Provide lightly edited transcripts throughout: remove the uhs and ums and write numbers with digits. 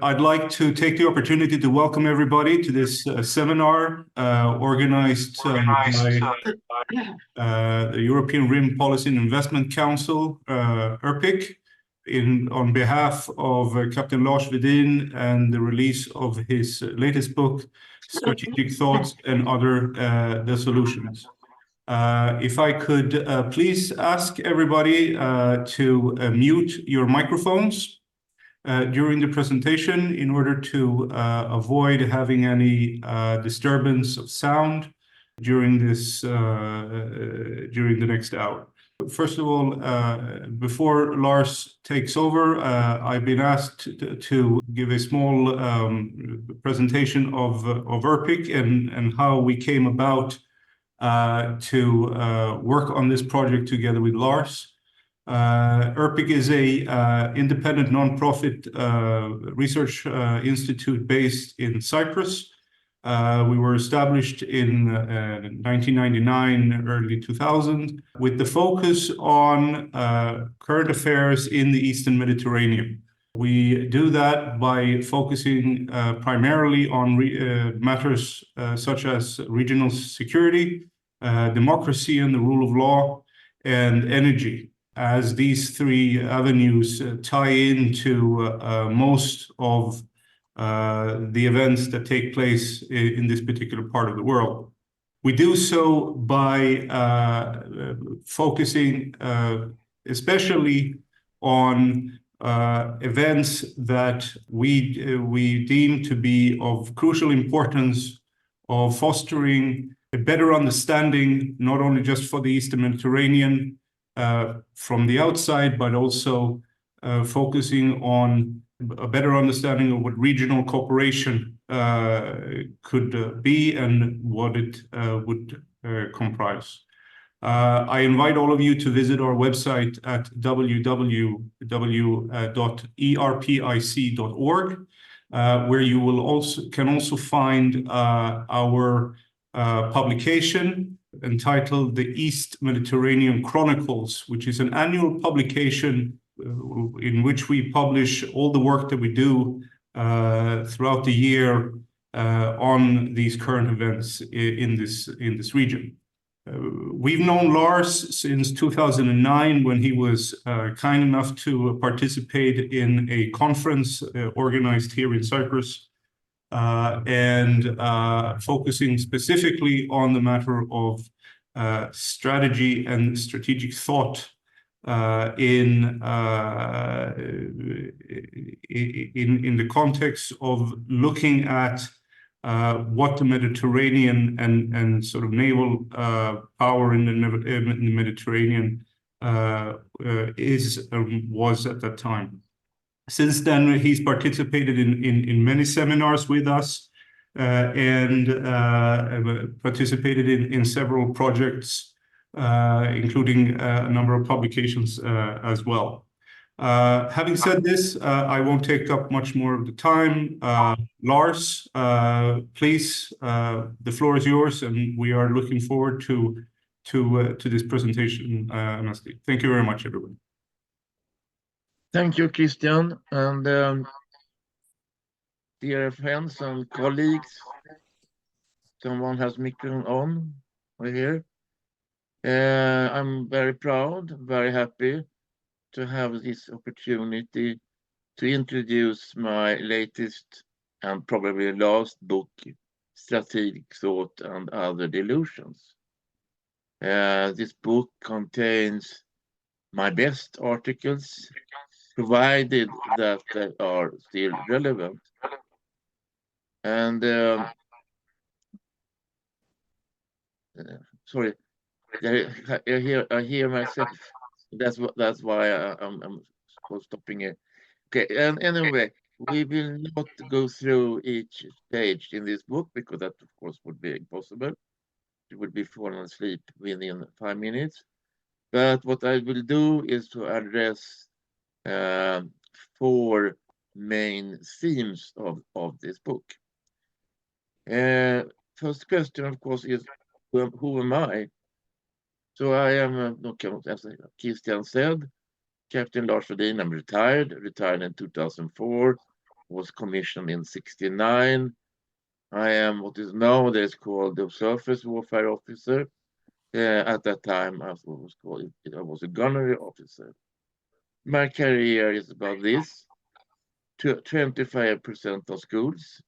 I'd like to take the opportunity to welcome everybody to this seminar organized by the European Rim Policy and Investment Council, ERPIC, on behalf of Captain Lars Wedin and the release of his latest book, Strategic Thoughts and Other Delusions. If I could please ask everybody to mute your microphones during the presentation in order to avoid having any disturbance of sound during this during the next hour. First of all, before Lars takes over, I've been asked to give a small presentation of ERPIC and how we came about to work on this project together with Lars. ERPIC is a independent non-profit research institute based in Cyprus. We were established in 1999, early 2000, with the focus on current affairs in the Eastern Mediterranean. We do that by focusing primarily on matters such as regional security, democracy and the rule of law, and energy, as these three avenues tie into most of the events that take place in this particular part of the world. We do so by focusing especially on events that we deem to be of crucial importance of fostering a better understanding, not only just for the Eastern Mediterranean from the outside, but also focusing on a better understanding of what regional cooperation could be and what it would comprise. I invite all of you to visit our website at www.erpic.org, where you will can also find our publication entitled The East Mediterranean Chronicles, which is an annual publication in which we publish all the work that we do throughout the year on these current events in this region. We've known Lars since 2009, when he was kind enough to participate in a conference organized here in Cyprus, and focusing specifically on the matter of strategy and strategic thought in the context of looking at what the Mediterranean and sort of naval power in the Mediterranean was at that time. Since then, he's participated in many seminars with us and participated in several projects, including a number of publications as well. Having said this, I won't take up much more of the time. Lars, please, the floor is yours, and we are looking forward to this presentation. Thank you very much, everyone. Thank you, Christian, and dear friends and colleagues. Someone has microphone on right here. I'm very proud, very happy to have this opportunity to introduce my latest and probably last book, Strategic Thought and Other Delusions. This book contains my best articles, provided that they are still relevant. And sorry, I hear myself. That's why I'm stopping it. Okay, and anyway, we will not go through each page in this book, because that, of course, would be impossible. You would be falling asleep within 5 minutes. But what I will do is to address 4 main themes of this book. First question, of course, is who am I? So I am, as Christian said, Captain Lars Wedin. I'm retired in 2004. was commissioned in 1969. I am what is nowadays called the surface warfare officer. At that time, I was a gunnery officer. My career is about this: 25% of schools,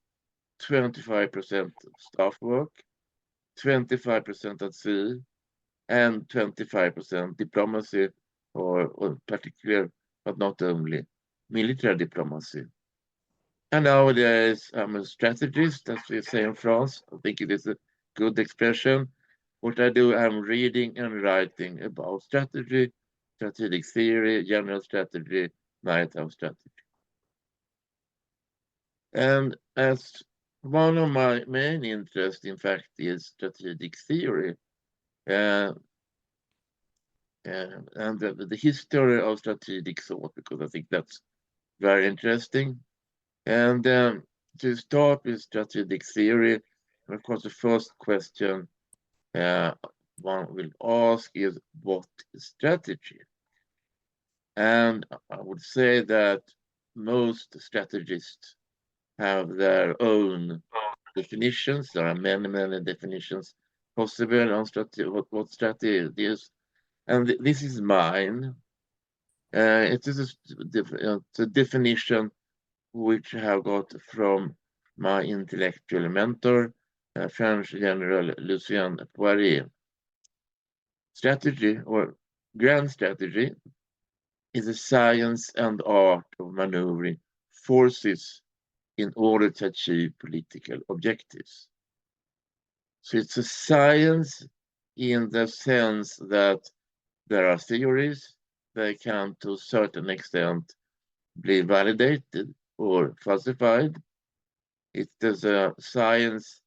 25% staff work, 25% at sea, and 25% diplomacy, or particular, but not only, military diplomacy. And nowadays, I'm a strategist, as we say in France. I think it is a good expression. What I do, I'm reading and writing about strategy, strategic theory, general strategy, maritime strategy. And as one of my main interests, in fact, is strategic theory, and the history of strategic thought, because I think that's very interesting. And to start with strategic theory, of course, the first question one will ask is, what is strategy? And I would say that most strategists have their own definitions. There are many, many definitions possible on what strategy is. And this is mine. It is a definition which I have got from my intellectual mentor, French General Lucien Poirier. Strategy, or grand strategy, is a science and art of maneuvering forces in order to achieve political objectives. So it's a science in the sense that there are theories, they can to a certain extent be validated or falsified. It is a science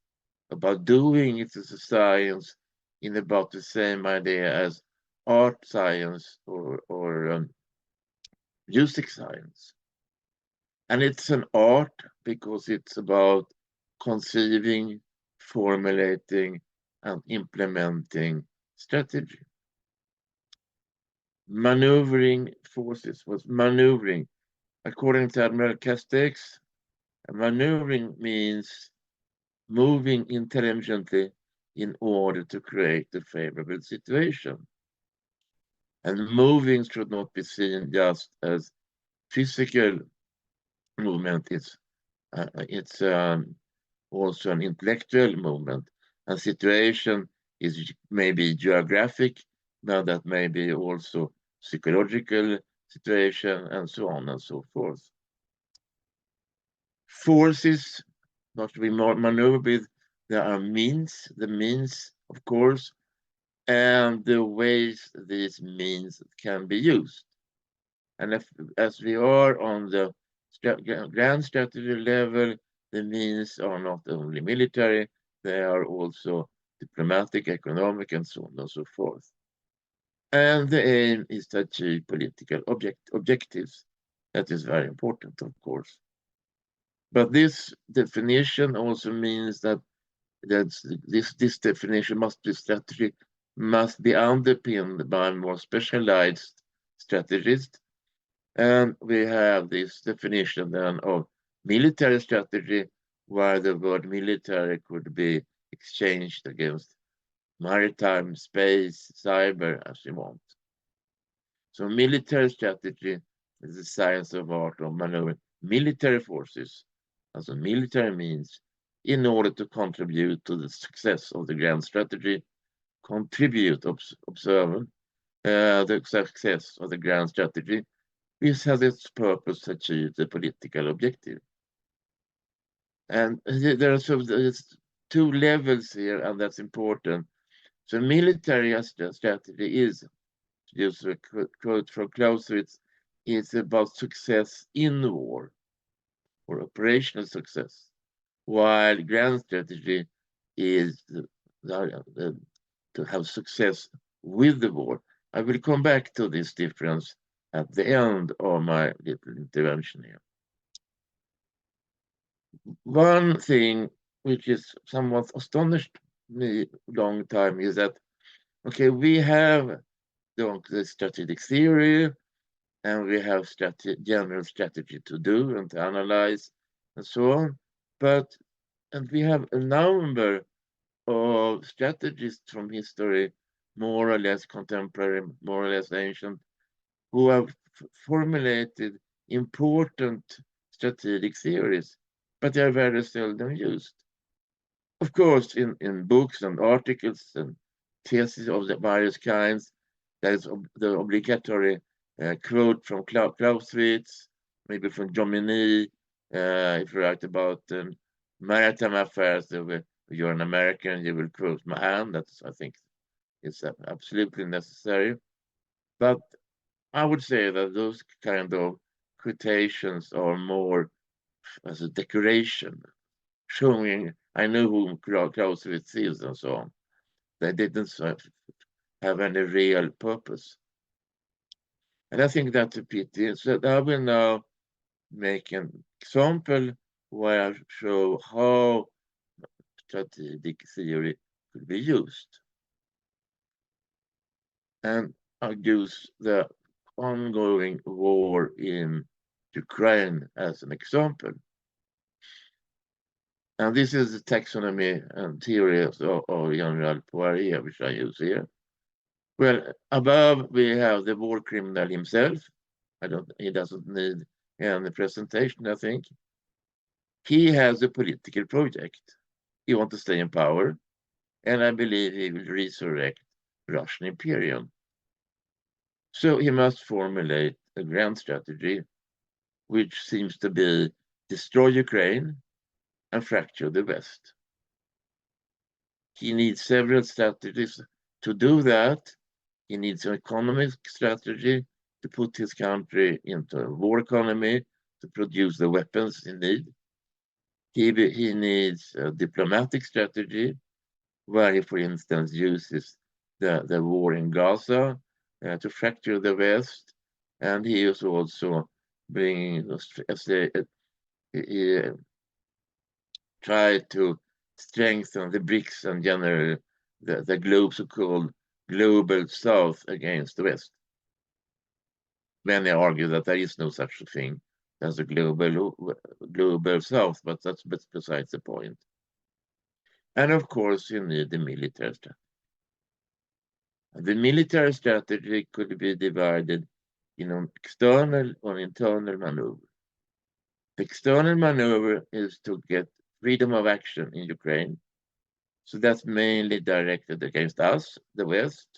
about doing, it is a science in about the same idea as art science or music science. And it's an art because it's about conceiving, formulating, and implementing strategy. Maneuvering forces was maneuvering. According to Admiral Castex, maneuvering means moving intelligently in order to create a favorable situation. And moving should not be seen just as physical movement. It's also an intellectual movement. And situation is maybe geographic, now that may be also psychological situation, and so on and so forth. Forces not to be maneuvered with, there are means, the means, of course, and the ways these means can be used. And as we are on the grand strategy level, the means are not only military, they are also diplomatic, economic, and so on and so forth. And the aim is to achieve political objectives. That is very important, of course. But this definition also means that this definition strategy must be underpinned by more specialized strategists. And we have this definition then of military strategy, where the word military could be exchanged against maritime, space, cyber, as you want. So military strategy is the science of art of maneuvering military forces, as a military means, in order to contribute to the success of the grand strategy, observe the success of the grand strategy, which has its purpose to achieve the political objective. And there's two levels here, and that's important. So military strategy is, to use a quote from Clausewitz, it's about success in war, or operational success, while grand strategy is to have success with the war. I will come back to this difference at the end of my little intervention here. One thing which is somewhat astonished me long time is that, okay, we have the strategic theory, and we have general strategy to do and to analyze, and so on. And we have a number of strategists from history, more or less contemporary, more or less ancient, who have formulated important strategic theories, but they are very seldom used. Of course, in books and articles and theses of the various kinds, there's the obligatory quote from Clausewitz, maybe from Jomini, if you write about maritime affairs, if you're an American, you will quote Mahan. That's, I think, it's absolutely necessary. But I would say that those kind of quotations are more as a decoration, showing I know who Clausewitz is and so on. They didn't have any real purpose. And I think that's a pity. So I will now make an example where I show how strategic theory could be used. And I use the ongoing war in Ukraine as an example. And this is the taxonomy and theory of General Poirier, which I use here. Well, above we have the war criminal himself. He doesn't need any presentation, I think. He has a political project. He wants to stay in power, and I believe he will resurrect Russian imperium. So he must formulate a grand strategy, which seems to be destroy Ukraine and fracture the West. He needs several strategies to do that. He needs an economic strategy to put his country into a war economy to produce the weapons he needs. He needs a diplomatic strategy where he, for instance, uses the war in Gaza to fracture the West. And he is also bringing, he tried to strengthen the BRICS and generally the so-called global South against the West. Many argue that there is no such a thing as a global South, but that's besides the point. And of course, you need the military strategy. The military strategy could be divided in an external or internal maneuver. The external maneuver is to get freedom of action in Ukraine. So that's mainly directed against us, the West.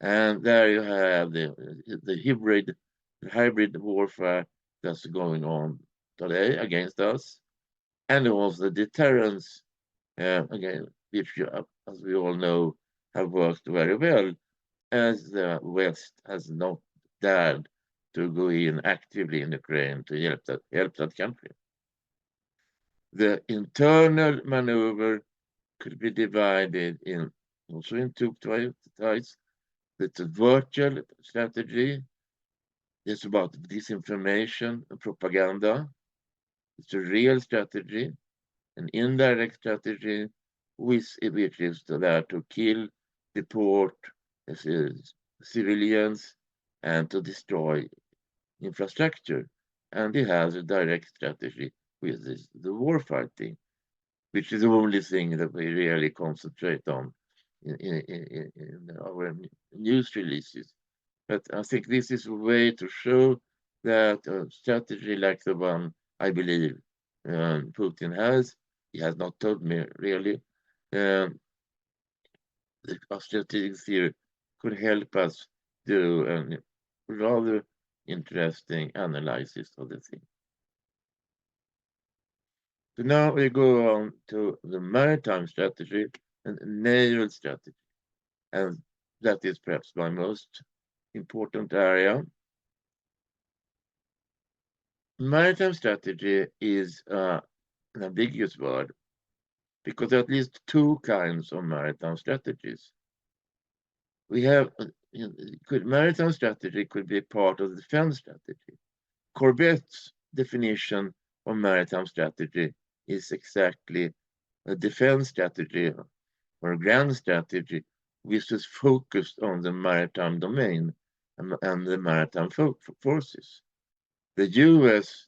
And there you have the hybrid warfare that's going on today against us. And also the deterrence, again, which, as we all know, have worked very well, as the West has not dared to go in actively in Ukraine to help that country. The internal maneuver could be divided also in two types. It's a virtual strategy. It's about disinformation and propaganda. It's a real strategy, an indirect strategy, which is there to kill, deport civilians, and to destroy infrastructure. And it has a direct strategy, which is the war fighting, which is the only thing that we really concentrate on in our news releases. But I think this is a way to show that a strategy like the one I believe Putin has, he has not told me really, the strategic theory could help us do a rather interesting analysis of the thing. So now we go on to the maritime strategy and naval strategy. And that is perhaps my most important area. Maritime strategy is an ambiguous word because there are at least two kinds of maritime strategies. We have maritime strategy could be part of the defense strategy. Corbett's definition of maritime strategy is exactly a defense strategy or a grand strategy which is focused on the maritime domain and the maritime forces. The US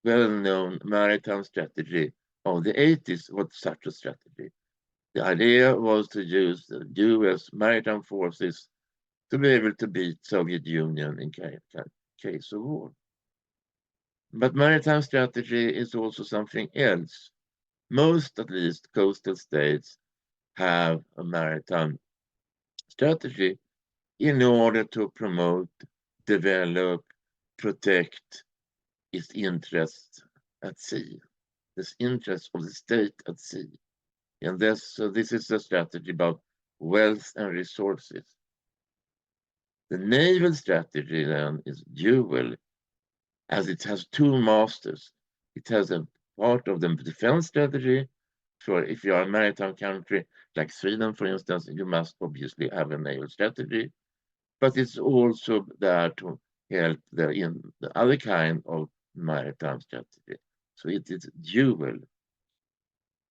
well-known maritime strategy of the 80s was such a strategy. The idea was to use the US maritime forces to be able to beat Soviet Union in case of war. But maritime strategy is also something else. Most, at least, coastal states have a maritime strategy in order to promote, develop, protect its interests at sea, this interest of the state at sea. And this is a strategy about wealth and resources. The naval strategy then is dual, as it has two masters. It has a part of the defense strategy. For if you are a maritime country like Sweden, for instance, you must obviously have a naval strategy, but it's also there to help in the other kind of maritime strategy. So it is dual.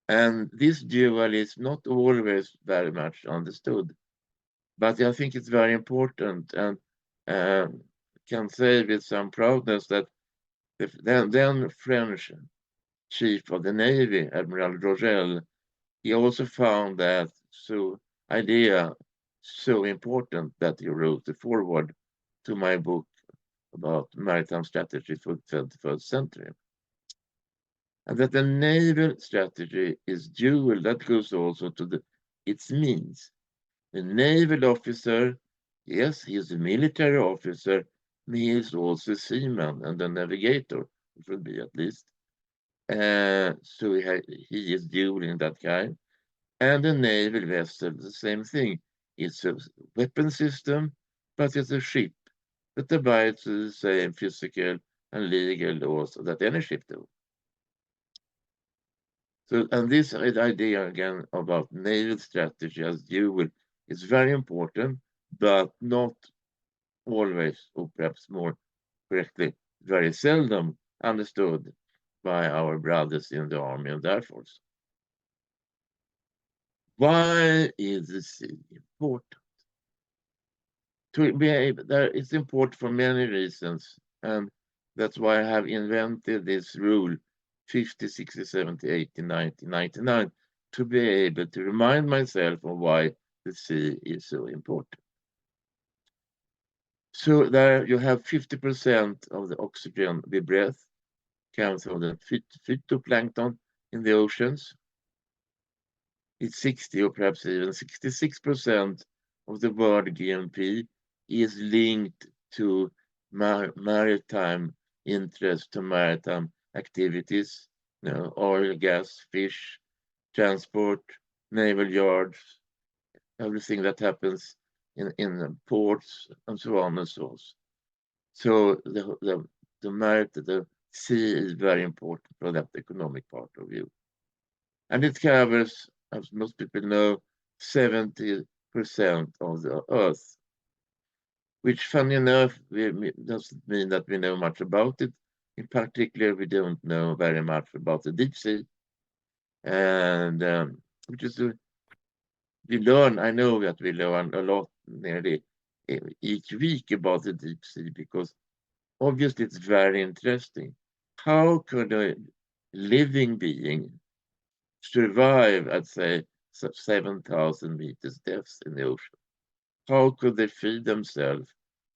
And this dual is not always very much understood, but I think it's very important, and can say with some proudness that the then French chief of the Navy, Admiral Rogel, he also found that idea so important that he wrote the foreword to my book about maritime strategy for the 21st century. And that the naval strategy is dual, that goes also to its means. The naval officer, yes, he is a military officer, but he is also a seaman and a navigator, it would be at least. So he is dual in that kind. And a naval vessel, the same thing. It's a weapon system, but it's a ship that abides to the same physical and legal laws that any ship do. So, and this idea again about naval strategy as dual is very important, but not always, or perhaps more correctly, very seldom understood by our brothers in the Army and Air Force. Why is the sea important? To be able, it's important for many reasons, and that's why I have invented this rule 50, 60, 70, 80, 90, 99, to be able to remind myself of why the sea is so important. So there you have 50% of the oxygen we breathe comes from the phytoplankton in the oceans. It's 60 or perhaps even 66% of the world GNP is linked to maritime interest, to maritime activities, oil, gas, fish, transport, naval yards, everything that happens in the ports, and so on and so on. So the sea is very important for that economic part of view. And it covers, as most people know, 70% of the Earth, which, funny enough, doesn't mean that we know much about it. In particular, we don't know very much about the deep sea. And which is, I know that we learn a lot nearly each week about the deep sea, because obviously it's very interesting. How could a living being survive at, say, 7,000 meters depth in the ocean? How could they feed themselves?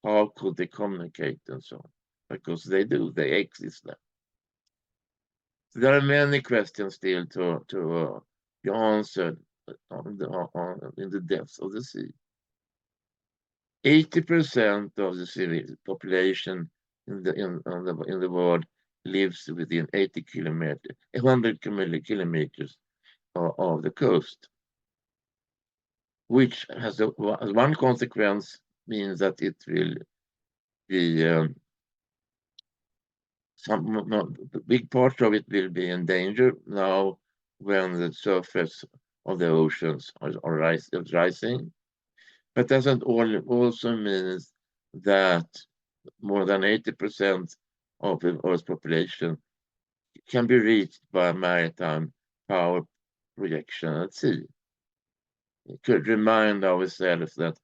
How could they communicate and so on? Because they they exist there. So there are many questions still to be answered in the depths of the sea. 80% of the civil population in the world lives within 100 kilometers of the coast, which has one consequence, means that it will be some big part of it will be in danger now when the surface of the oceans are rising. But doesn't also means that more than 80% of the Earth's population can be reached by maritime power projection at sea. We could remind ourselves that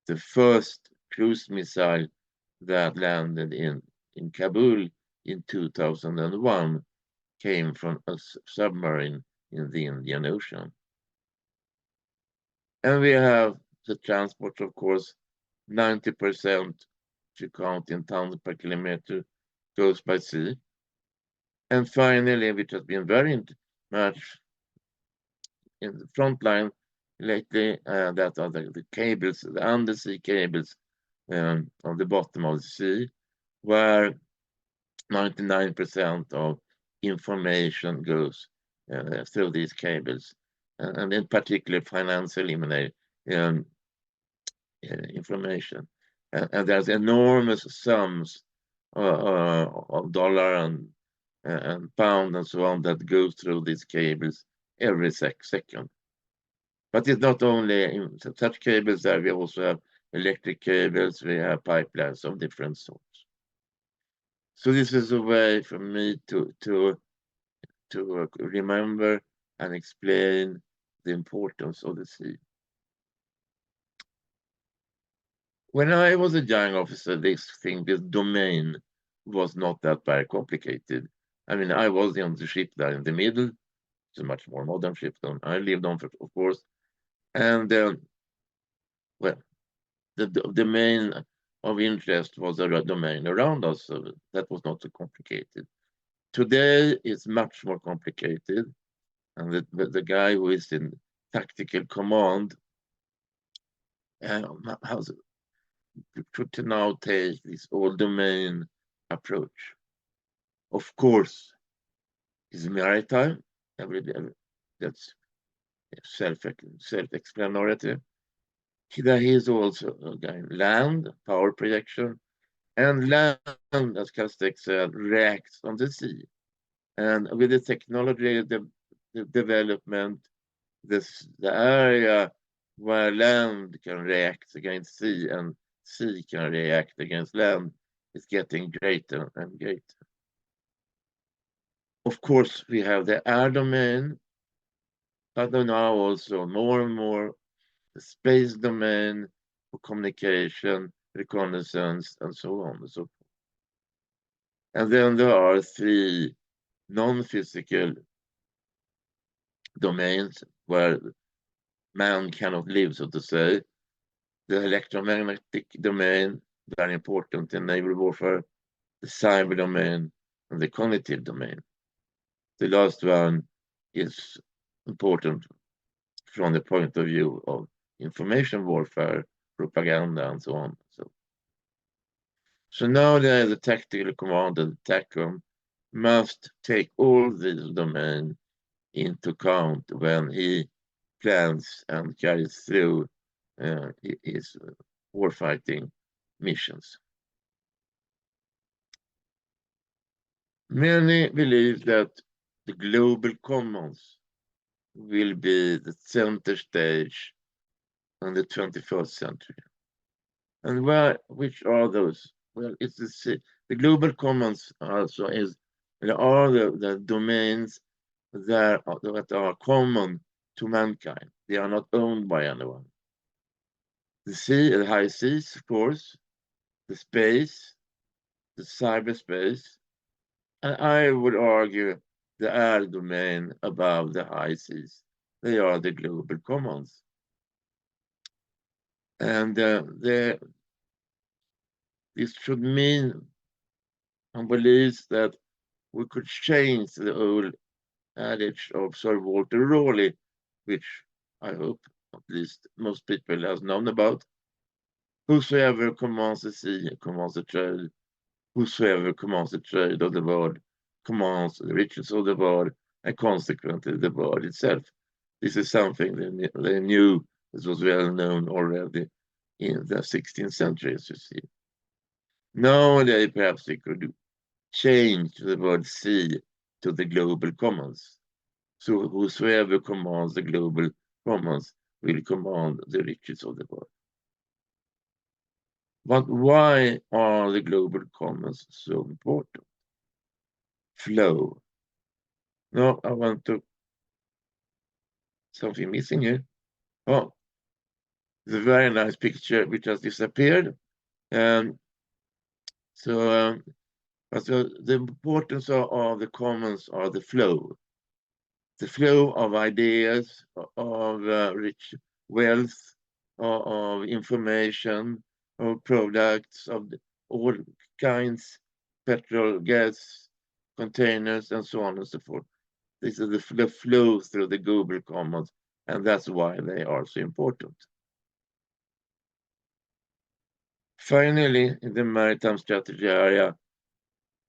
the first cruise missile that landed in Kabul in 2001 came from a submarine in the Indian Ocean. And we have the transport, of course, 90%, if you count in tons per kilometer, goes by sea. And finally, which has been very much in the front line lately, that are the cables, the undersea cables on the bottom of the sea, where 99% of information goes through these cables, and in particular financial information. And there's enormous sums of dollar and pound and so on that goes through these cables every second. But it's not only in such cables that we also have electric cables, we have pipelines of different sorts. So this is a way for me to remember and explain the importance of the sea. When I was a young officer, this domain was not that very complicated. I mean, I was on the ship there in the middle. It's a much more modern ship than I lived on, of course. And well, the domain of interest was a domain around us, so that was not so complicated. Today, it's much more complicated, and the guy who is in tactical command has to now take this all-domain approach. Of course, it's maritime. That's self-explanatory. There is also land, power projection, and land, as Kastek said, reacts on the sea. And with the technology, the development, the area where land can react against sea and sea can react against land is getting greater and greater. Of course, we have the air domain, but now also more and more the space domain for communication, reconnaissance, and so on and so forth. And then there are 3 non-physical domains where man cannot live, so to say. The electromagnetic domain, very important in naval warfare, the cyber domain, and the cognitive domain. The last one is important from the point of view of information warfare, propaganda, and so on. So now the tactical commander, the TACOM, must take all these domains into account when he plans and carries through his warfighting missions. Many believe that the global commons will be the center stage in the 21st century. And which are those? Well, it's the global commons also are the domains that are common to mankind. They are not owned by anyone. The sea, the high seas, of course, the space, the cyberspace, and I would argue the air domain above the high seas. They are the global commons. And this should mean and believes that we could change the old adage of Sir Walter Raleigh, which I hope at least most people have known about. Whosoever commands the sea commands the trade. Whosoever commands the trade of the world commands the riches of the world, and consequently the world itself. This is something they knew. This was well known already in the 16th century, as you see. Nowadays, perhaps we could change the word sea to the global commons. So whosoever commands the global commons will command the riches of the world. But why are the global commons so important? Flow. No, I want to... Something missing here. Oh, it's a very nice picture which has disappeared. So But the importance of the commons are the flow of ideas, of rich wealth, of information, of products, of all kinds, petrol, gas, containers, and so on and so forth. This is the flow through the global commons, and that's why they are so important. Finally, in the maritime strategy area,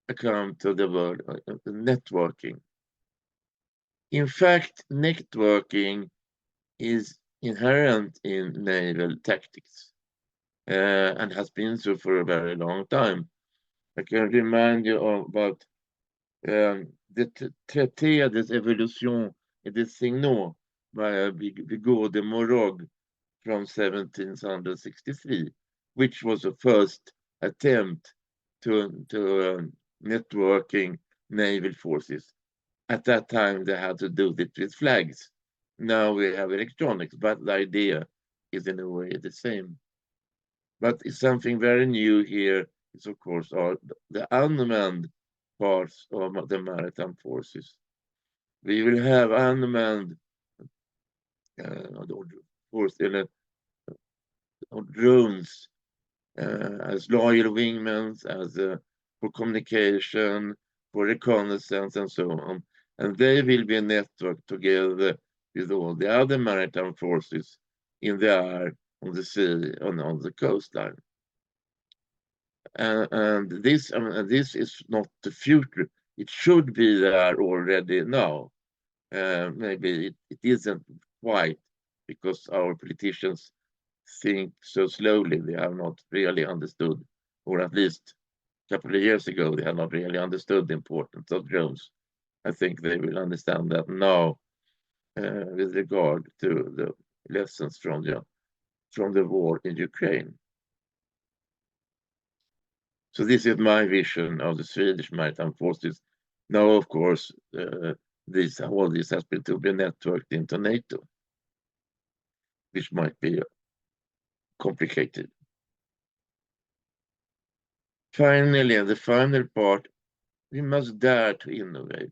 I come to the word networking. In fact, networking is inherent in naval tactics and has been so for a very long time. I can remind you about the traité des évolutions et des signaux by Bigot de Morog from 1763, which was the first attempt to networking naval forces. At that time, they had to do it with flags. Now we have electronics, but the idea is in a way the same. But it's something very new here is, of course, are the unmanned parts of the maritime forces. We will have unmanned force in drones as loyal wingmen, as for communication, for reconnaissance, and so on. And they will be networked together with all the other maritime forces in the air, on the sea, and on the coastline. And this is not the future. It should be there already now. Maybe it isn't quite because our politicians think so slowly. They have not really understood, or at least a couple of years ago, they had not really understood the importance of drones. I think they will understand that now with regard to the lessons from the war in Ukraine. So this is my vision of the Swedish maritime forces. Now, of course, all this has been to be networked into NATO, which might be complicated. Finally, the final part, we must dare to innovate.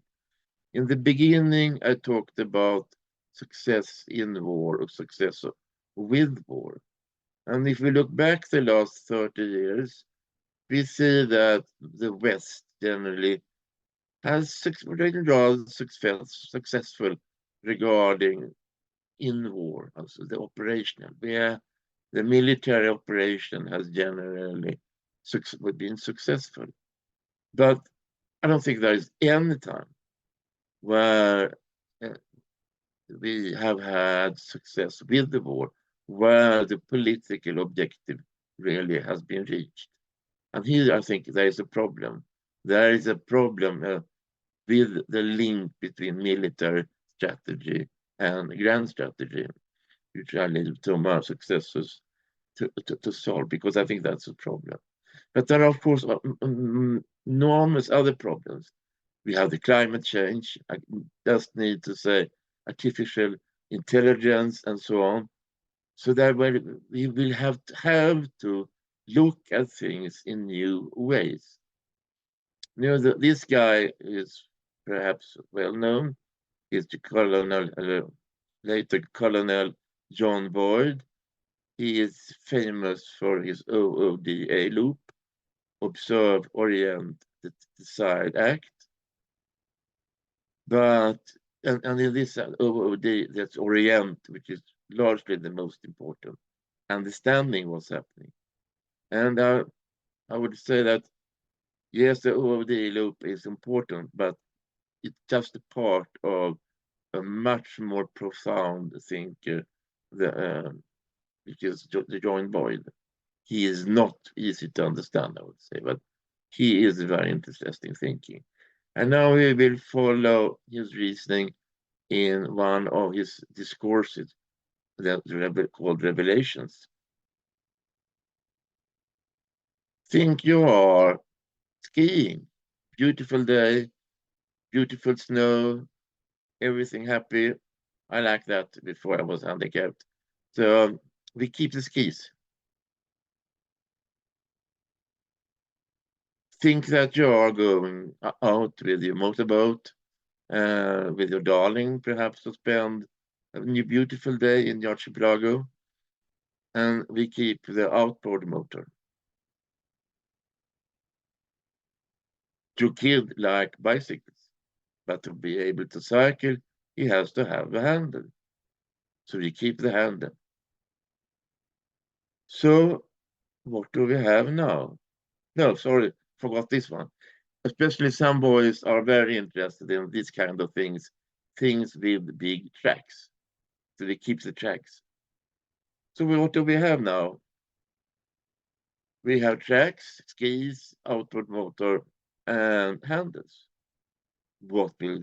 In the beginning, I talked about success in war or success with war. And if we look back the last 30 years, we see that the West generally has been rather successful regarding in war, also the operational, where the military operation has generally been successful. But I don't think there is any time where we have had success with the war, where the political objective really has been reached. And here I think there is a problem. There is a problem with the link between military strategy and grand strategy, which I leave to my successors to solve, because I think that's a problem. But there are, of course, enormous other problems. We have the climate change. I just need to say artificial intelligence and so on. So that we will have to look at things in new ways. You know, this guy is perhaps well known. He's the later Colonel John Boyd. He is famous for his OODA loop, observe, orient, decide, act. But and in this OOD, that's orient, which is largely the most important, understanding what's happening. And I would say that yes, the OOD loop is important, but it's just a part of a much more profound thinker, which is the John Boyd. He is not easy to understand, I would say, but he is very interesting thinking. And now we will follow his reasoning in one of his discourses that called Revelations. Think you are skiing, beautiful day, beautiful snow, everything happy. I like that before I was handicapped. So we keep the skis. think that you are going out with your motorboat, with your darling, perhaps to spend a new beautiful day in the archipelago, and we keep the outboard motor. Your kid like bicycles, but to be able to cycle, he has to have a handle. So we keep the handle. So what do we have now? No, sorry, forgot this one. Especially some boys are very interested in these kind of things with big tracks. So we keep the tracks. So what do we have now? We have tracks, skis, outboard motor, and handles. What will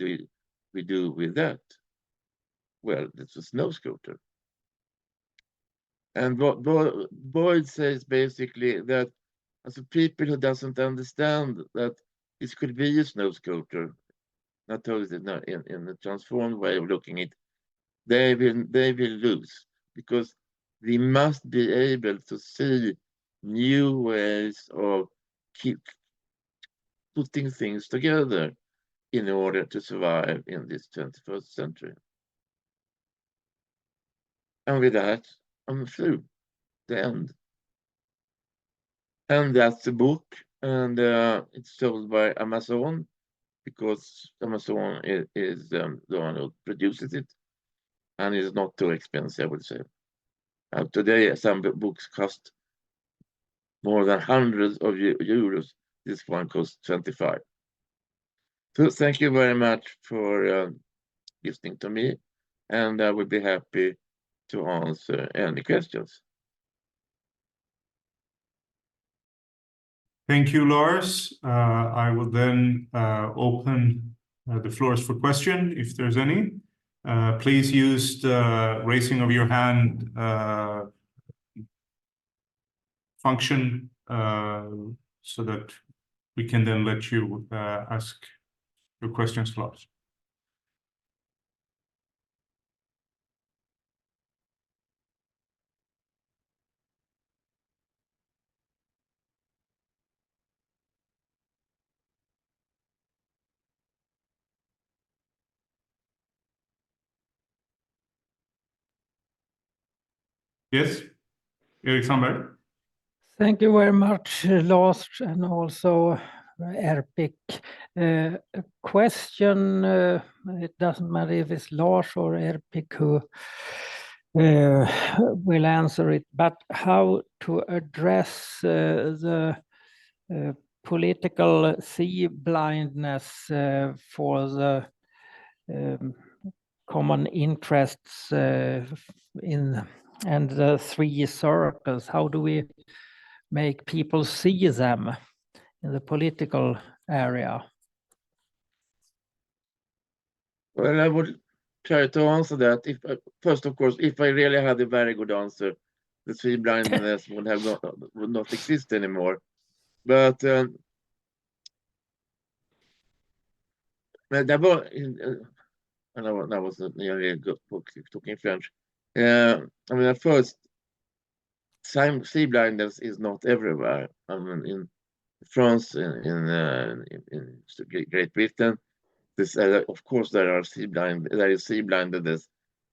we do with that? Well, it's a snow scooter. And what Boyd says basically that as a people who doesn't understand that this could be a snow scooter, not totally in a transformed way of looking at it, they will lose, because we must be able to see new ways of keep putting things together in order to survive in this 21st century. And with that, I'm through the end. And that's the book, and it's sold by Amazon, because Amazon is the one who produces it, and it's not too expensive, I would say. Today, some books cost more than hundreds of euros. This one costs 25. So thank you very much for listening to me, and I will be happy to answer any questions. Thank you, Lars. I will then open the floors for question, if there's any. Please use the raising of your hand function so that we can then let you ask your questions, Lars. Yes, Erik Sandberg. Thank you very much, Lars, and also Erpik. A question, it doesn't matter if it's Lars or Erpik who will answer it, but how to address the political sea blindness for the common interests in and the three circles. How do we make people see them in the political area? Well, I would try to answer that. If first, of course, if I really had a very good answer, the sea blindness would not exist anymore. But there were, and I was nearly good talking French. I mean, at first, sea blindness is not everywhere. I mean, in France, in Great Britain, this of course there is sea blindness,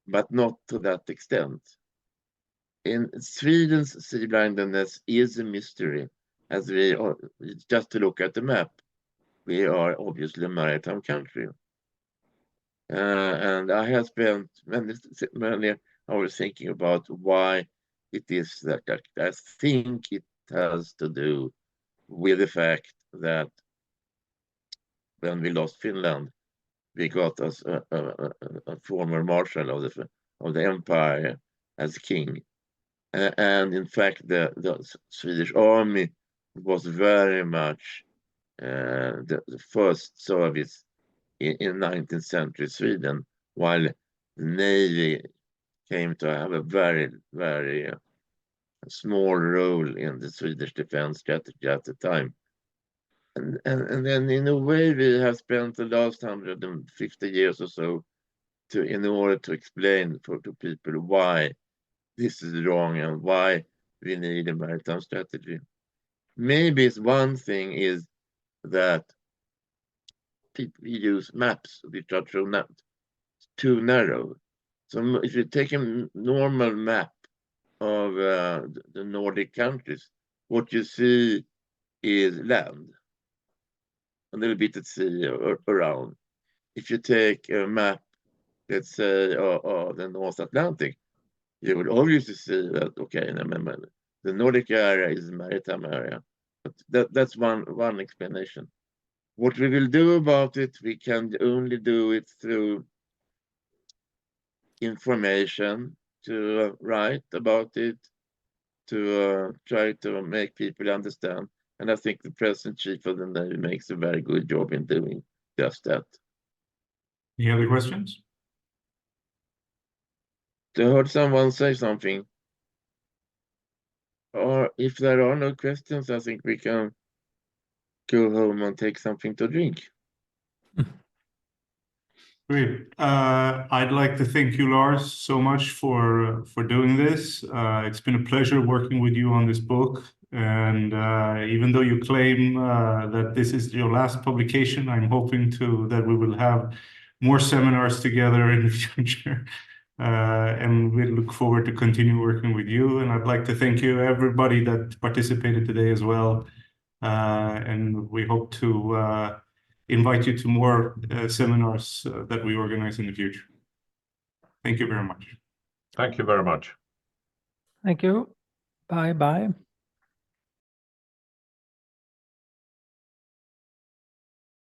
but not to that extent. In Sweden's sea blindness is a mystery, as we are, just to look at the map, we are obviously a maritime country. And I have spent many hours thinking about why it is that. I think it has to do with the fact that when we lost Finland, we got us a former marshal of the empire as king. And in fact, the Swedish army was very much the first service in 19th century Sweden, while the Navy came to have a very, very small role in the Swedish defense strategy at the time. And then in a way we have spent the last 150 years or so in order to explain to people why this is wrong and why we need a maritime strategy. Maybe it's one thing is that people use maps which are too narrow. So if you take a normal map of the Nordic countries, what you see is land, a little bit at sea or around. If you take a map, let's say, of the North Atlantic, you would obviously see that, okay, the Nordic area is a maritime area. But that's one explanation. What we will do about it, we can only do it through information, to write about it, to try to make people understand. And I think the present chief of the Navy makes a very good job in doing just that. Any other questions? I heard someone say something. Or if there are no questions, I think we can go home and take something to drink. Great. I'd like to thank you, Lars, so much for doing this. It's been a pleasure working with you on this book. And even though you claim that this is your last publication, I'm hoping that we will have more seminars together in the future. And we look forward to continue working with you. And I'd like to thank you, everybody that participated today as well. And we hope to invite you to more seminars that we organize in the future. Thank you very much. Thank you very much. Thank you. Bye-bye.